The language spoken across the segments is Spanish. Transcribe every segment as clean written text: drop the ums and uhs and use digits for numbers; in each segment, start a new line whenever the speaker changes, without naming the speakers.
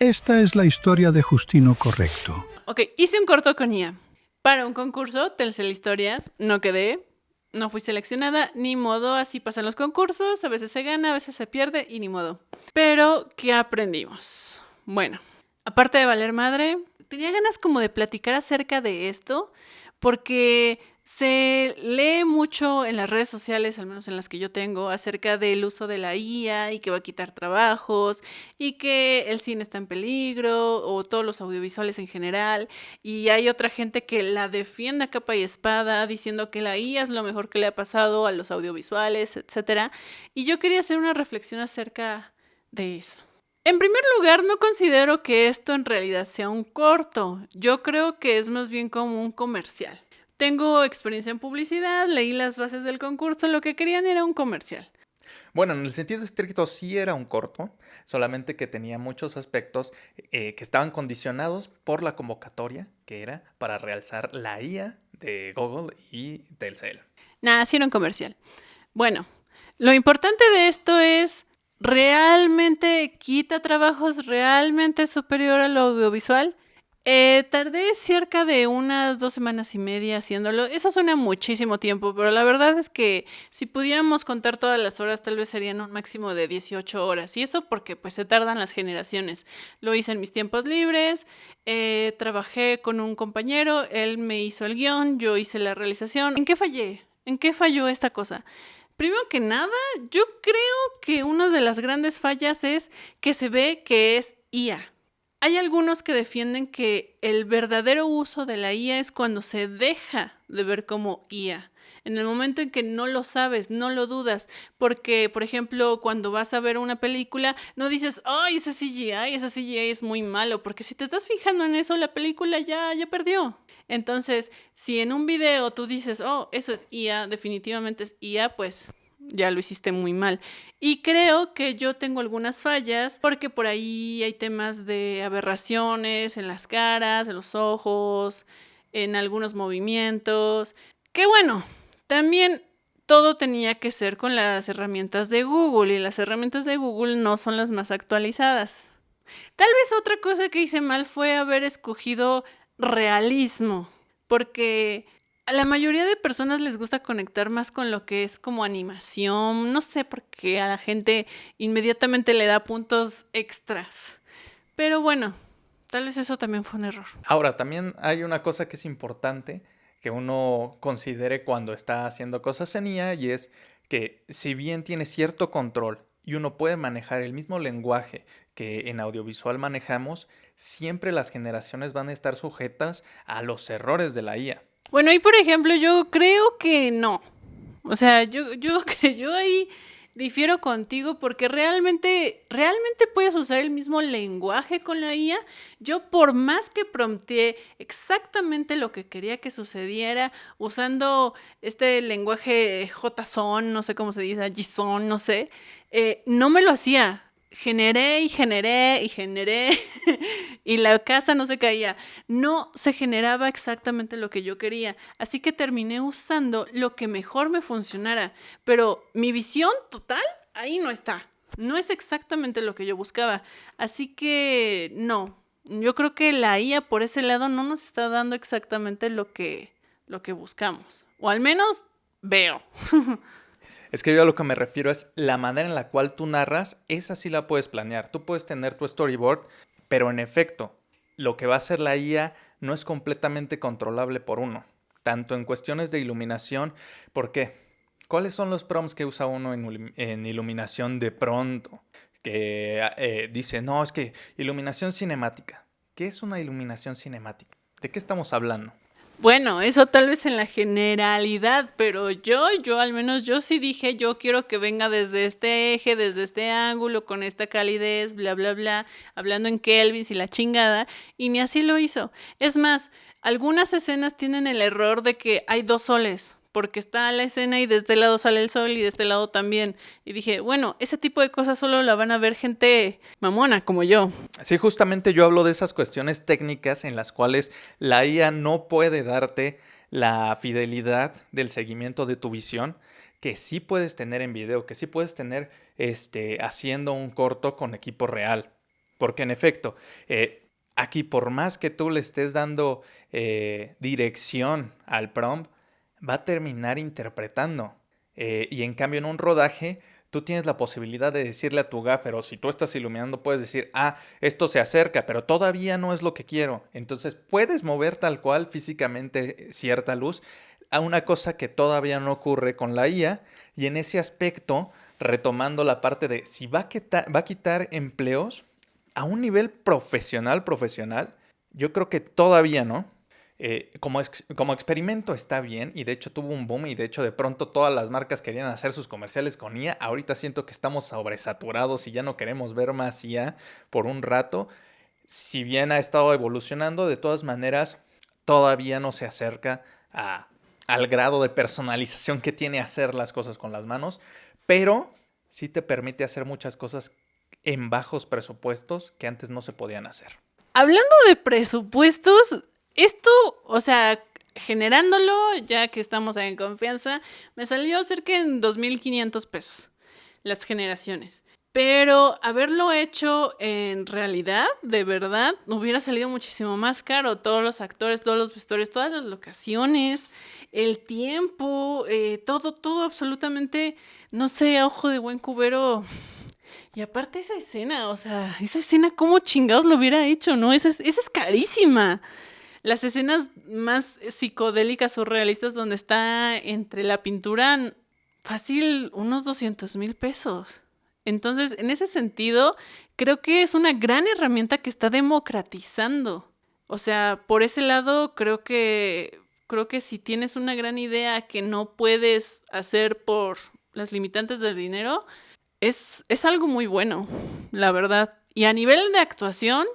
Esta es la historia de Justino Correcto.
Ok, hice un corto con IA para un concurso, Telcel Historias, no quedé, no fui seleccionada, ni modo, así pasan los concursos, a veces se gana, a veces se pierde y ni modo. Pero, ¿qué aprendimos? Bueno, aparte de valer madre, tenía ganas como de platicar acerca de esto, porque se lee mucho en las redes sociales, al menos en las que yo tengo, acerca del uso de la IA y que va a quitar trabajos y que el cine está en peligro o todos los audiovisuales en general. Y hay otra gente que la defiende a capa y espada diciendo que la IA es lo mejor que le ha pasado a los audiovisuales, etc. Y yo quería hacer una reflexión acerca de eso. En primer lugar, no considero que esto en realidad sea un corto. Yo creo que es más bien como un comercial. Tengo experiencia en publicidad, leí las bases del concurso, lo que querían era un comercial.
Bueno, en el sentido estricto sí era un corto, solamente que tenía muchos aspectos que estaban condicionados por la convocatoria, que era para realzar la IA de Google y Telcel.
Nada, sí era un comercial. Bueno, lo importante de esto es, ¿realmente quita trabajos? ¿Realmente es superior al audiovisual? Tardé cerca de unas 2 semanas y media haciéndolo. Eso suena muchísimo tiempo, pero la verdad es que si pudiéramos contar todas las horas, tal vez serían un máximo de 18 horas. Y eso porque pues se tardan las generaciones. Lo hice en mis tiempos libres, trabajé con un compañero, él me hizo el guión, yo hice la realización. ¿En qué fallé? ¿En qué falló esta cosa? Primero que nada, yo creo que una de las grandes fallas es que se ve que es IA. Hay algunos que defienden que el verdadero uso de la IA es cuando se deja de ver como IA. En el momento en que no lo sabes, no lo dudas, porque, por ejemplo, cuando vas a ver una película, no dices, ¡ay, ese CGI es muy malo! Porque si te estás fijando en eso, la película ya perdió. Entonces, si en un video tú dices, oh, eso es IA, definitivamente es IA, pues ya lo hiciste muy mal. Y creo que yo tengo algunas fallas porque por ahí hay temas de aberraciones en las caras, en los ojos, en algunos movimientos. Que bueno, también todo tenía que ser con las herramientas de Google y las herramientas de Google no son las más actualizadas. Tal vez otra cosa que hice mal fue haber escogido realismo, porque a la mayoría de personas les gusta conectar más con lo que es como animación. No sé por qué a la gente inmediatamente le da puntos extras. Pero bueno, tal vez eso también fue un error.
Ahora, también hay una cosa que es importante que uno considere cuando está haciendo cosas en IA y es que si bien tiene cierto control y uno puede manejar el mismo lenguaje que en audiovisual manejamos, siempre las generaciones van a estar sujetas a los errores de la IA.
Bueno, y por ejemplo, yo creo que no. O sea, yo ahí difiero contigo porque realmente puedes usar el mismo lenguaje con la IA. Yo por más que prompteé exactamente lo que quería que sucediera, usando este lenguaje JSON, no sé cómo se dice, JSON, no sé, no me lo hacía. Generé y la casa no se caía. No se generaba exactamente lo que yo quería. Así que terminé usando lo que mejor me funcionara. Pero mi visión total ahí no está. No es exactamente lo que yo buscaba. Así que no. Yo creo que la IA por ese lado no nos está dando exactamente lo que buscamos. O al menos veo.
Es que yo a lo que me refiero es la manera en la cual tú narras, esa sí la puedes planear. Tú puedes tener tu storyboard, pero en efecto, lo que va a hacer la IA no es completamente controlable por uno. Tanto en cuestiones de iluminación, ¿por qué? ¿Cuáles son los prompts que usa uno en iluminación de pronto? Que dice, no, es que iluminación cinemática. ¿Qué es una iluminación cinemática? ¿De qué estamos hablando?
Bueno, eso tal vez en la generalidad, pero yo al menos yo sí dije, yo quiero que venga desde este eje, desde este ángulo, con esta calidez, bla, bla, bla, hablando en kelvins y la chingada, y ni así lo hizo. Es más, algunas escenas tienen el error de que hay dos soles, porque está la escena y de este lado sale el sol y de este lado también. Y dije, bueno, ese tipo de cosas solo la van a ver gente mamona como yo.
Sí, justamente yo hablo de esas cuestiones técnicas en las cuales la IA no puede darte la fidelidad del seguimiento de tu visión que sí puedes tener en video, que sí puedes tener haciendo un corto con equipo real. Porque en efecto, aquí por más que tú le estés dando dirección al prompt, va a terminar interpretando. Y en cambio en un rodaje, tú tienes la posibilidad de decirle a tu gaffer, o si tú estás iluminando, puedes decir, esto se acerca, pero todavía no es lo que quiero. Entonces puedes mover tal cual físicamente cierta luz a una cosa que todavía no ocurre con la IA. Y en ese aspecto, retomando la parte de si va a quitar empleos a un nivel profesional, yo creo que todavía no. Como experimento está bien y de hecho tuvo un boom y de hecho de pronto todas las marcas querían hacer sus comerciales con IA. Ahorita siento que estamos sobresaturados y ya no queremos ver más IA por un rato. Si bien ha estado evolucionando, de todas maneras todavía no se acerca al grado de personalización que tiene hacer las cosas con las manos, pero sí te permite hacer muchas cosas en bajos presupuestos que antes no se podían hacer.
Hablando de presupuestos, esto, o sea, generándolo, ya que estamos en confianza, me salió cerca en 2,500 pesos las generaciones. Pero haberlo hecho en realidad, de verdad, hubiera salido muchísimo más caro. Todos los actores, todos los vestuarios, todas las locaciones, el tiempo, todo absolutamente, no sé, a ojo de buen cubero. Y aparte esa escena, o sea, esa escena, ¿cómo chingados lo hubiera hecho, no? Esa es carísima. Las escenas más psicodélicas, surrealistas, donde está entre la pintura, fácil, unos 200,000 pesos. Entonces, en ese sentido, creo que es una gran herramienta que está democratizando. O sea, por ese lado, creo que si tienes una gran idea que no puedes hacer por las limitantes del dinero, es algo muy bueno, la verdad. Y a nivel de actuación,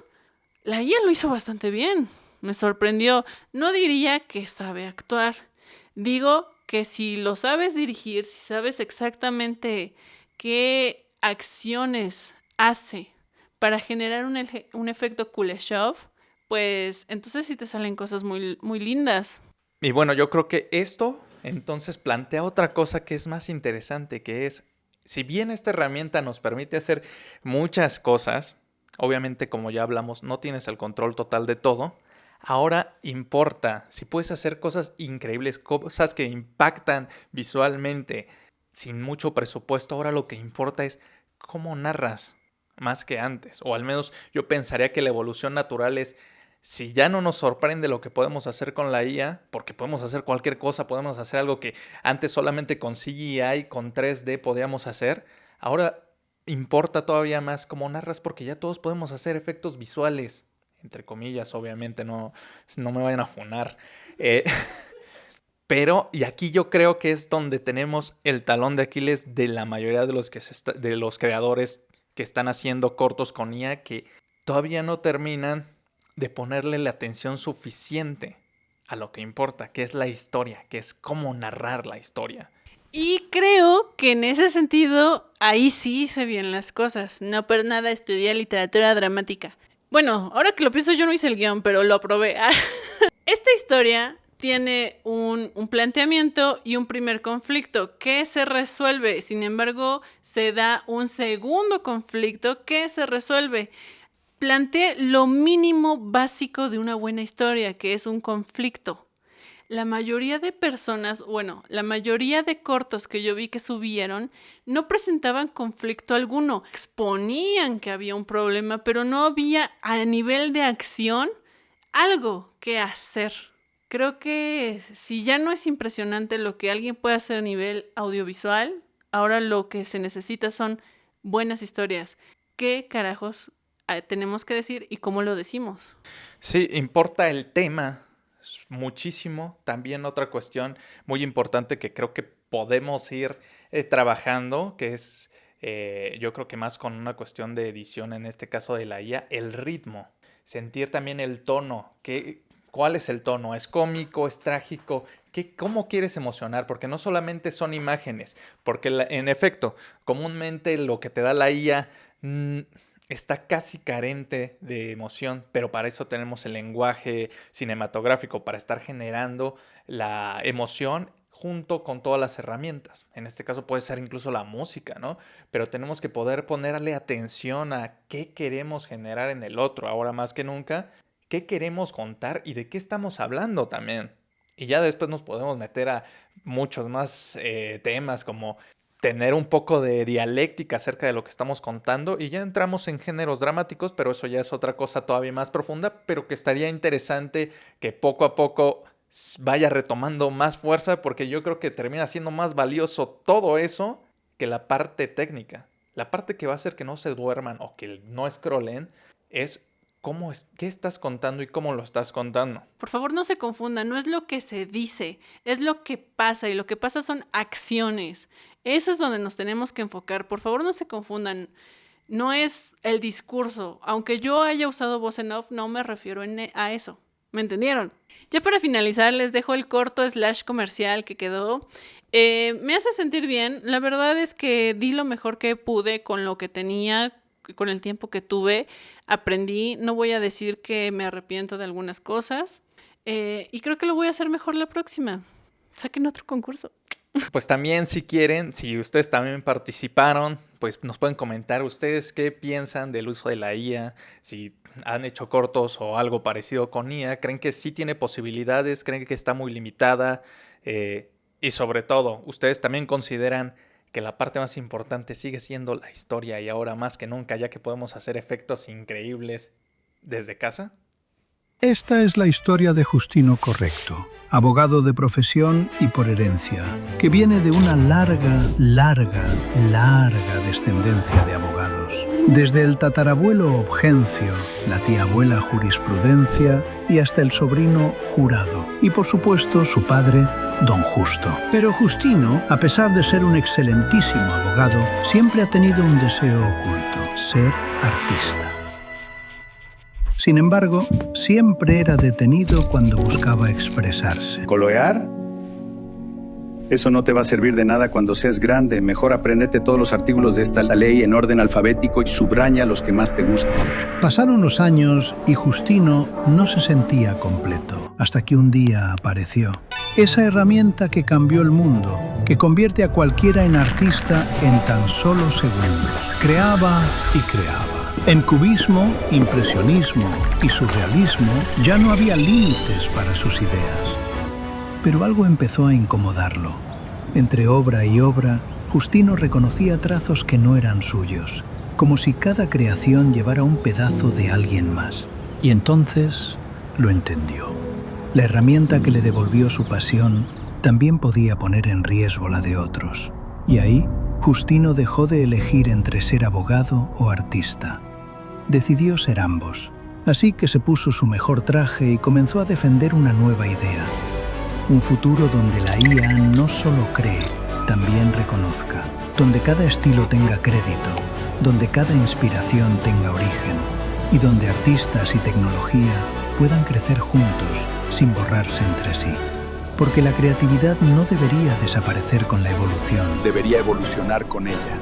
la IA lo hizo bastante bien. Me sorprendió. No diría que sabe actuar. Digo que si lo sabes dirigir, si sabes exactamente qué acciones hace para generar un efecto Kuleshov, pues entonces sí te salen cosas muy, muy lindas.
Y bueno, yo creo que esto entonces plantea otra cosa que es más interesante, que es, si bien esta herramienta nos permite hacer muchas cosas, obviamente como ya hablamos, no tienes el control total de todo. Ahora importa, si puedes hacer cosas increíbles, cosas que impactan visualmente sin mucho presupuesto, ahora lo que importa es cómo narras más que antes. O al menos yo pensaría que la evolución natural es, si ya no nos sorprende lo que podemos hacer con la IA, porque podemos hacer cualquier cosa, podemos hacer algo que antes solamente con CGI, con 3D podíamos hacer, ahora importa todavía más cómo narras porque ya todos podemos hacer efectos visuales. Entre comillas, obviamente, no me vayan a funar. Pero, y aquí yo creo que es donde tenemos el talón de Aquiles de la mayoría de de los creadores que están haciendo cortos con IA, que todavía no terminan de ponerle la atención suficiente a lo que importa, que es la historia, que es cómo narrar la historia.
Y creo que en ese sentido, ahí sí hice bien las cosas. No por nada estudié literatura dramática. Bueno, ahora que lo pienso, yo no hice el guión, pero lo aprobé. Esta historia tiene un planteamiento y un primer conflicto que se resuelve. Sin embargo, se da un segundo conflicto que se resuelve. Planteé lo mínimo básico de una buena historia, que es un conflicto. La mayoría de personas, bueno, la mayoría de cortos que yo vi que subieron no presentaban conflicto alguno. Exponían que había un problema, pero no había a nivel de acción algo que hacer. Creo que si ya no es impresionante lo que alguien puede hacer a nivel audiovisual, ahora lo que se necesita son buenas historias. ¿Qué carajos tenemos que decir y cómo lo decimos?
Sí, importa el tema muchísimo. También otra cuestión muy importante que creo que podemos ir trabajando, que es yo creo que más con una cuestión de edición, en este caso de la IA, el ritmo. Sentir también el tono. ¿Cuál es el tono? ¿Es cómico? ¿Es trágico? ¿Cómo quieres emocionar? Porque no solamente son imágenes, porque en efecto, comúnmente lo que te da la IA está casi carente de emoción, pero para eso tenemos el lenguaje cinematográfico, para estar generando la emoción junto con todas las herramientas. En este caso puede ser incluso la música, ¿no? Pero tenemos que poder ponerle atención a qué queremos generar en el otro, ahora más que nunca, qué queremos contar y de qué estamos hablando también. Y ya después nos podemos meter a muchos más temas como tener un poco de dialéctica acerca de lo que estamos contando y ya entramos en géneros dramáticos, pero eso ya es otra cosa todavía más profunda, pero que estaría interesante que poco a poco vaya retomando más fuerza, porque yo creo que termina siendo más valioso todo eso que la parte técnica. La parte que va a hacer que no se duerman o que no scrollen es qué estás contando y cómo lo estás contando.
Por favor, no se confundan, no es lo que se dice, es lo que pasa y lo que pasa son acciones. Eso es donde nos tenemos que enfocar. Por favor, no se confundan. No es el discurso. Aunque yo haya usado voz en off, no me refiero a eso. ¿Me entendieron? Ya para finalizar, les dejo el corto / comercial que quedó. Me hace sentir bien. La verdad es que di lo mejor que pude con lo que tenía, con el tiempo que tuve. Aprendí. No voy a decir que me arrepiento de algunas cosas. Y creo que lo voy a hacer mejor la próxima. Saquen otro concurso.
Pues también si quieren, si ustedes también participaron, pues nos pueden comentar ustedes qué piensan del uso de la IA, si han hecho cortos o algo parecido con IA, creen que sí tiene posibilidades, creen que está muy limitada y sobre todo, ustedes también consideran que la parte más importante sigue siendo la historia y ahora más que nunca, ya que podemos hacer efectos increíbles desde casa.
Esta es la historia de Justino Correcto, abogado de profesión y por herencia, que viene de una larga descendencia de abogados. Desde el tatarabuelo Obgencio, la tía abuela Jurisprudencia y hasta el sobrino Jurado. Y por supuesto su padre, Don Justo. Pero Justino, a pesar de ser un excelentísimo abogado, siempre ha tenido un deseo oculto: ser artista. Sin embargo, siempre era detenido cuando buscaba expresarse.
¿Colorear? Eso no te va a servir de nada cuando seas grande. Mejor apréndete todos los artículos de esta ley en orden alfabético y subraya los que más te gusten.
Pasaron los años y Justino no se sentía completo, hasta que un día apareció. Esa herramienta que cambió el mundo, que convierte a cualquiera en artista en tan solo segundos. Creaba y creaba. En cubismo, impresionismo y surrealismo ya no había límites para sus ideas. Pero algo empezó a incomodarlo. Entre obra y obra, Justino reconocía trazos que no eran suyos, como si cada creación llevara un pedazo de alguien más. Y entonces lo entendió. La herramienta que le devolvió su pasión también podía poner en riesgo la de otros. Y ahí, Justino dejó de elegir entre ser abogado o artista. Decidió ser ambos. Así que se puso su mejor traje y comenzó a defender una nueva idea. Un futuro donde la IA no solo cree, también reconozca. Donde cada estilo tenga crédito, donde cada inspiración tenga origen y donde artistas y tecnología puedan crecer juntos sin borrarse entre sí. Porque la creatividad no debería desaparecer con la evolución.
Debería evolucionar con ella.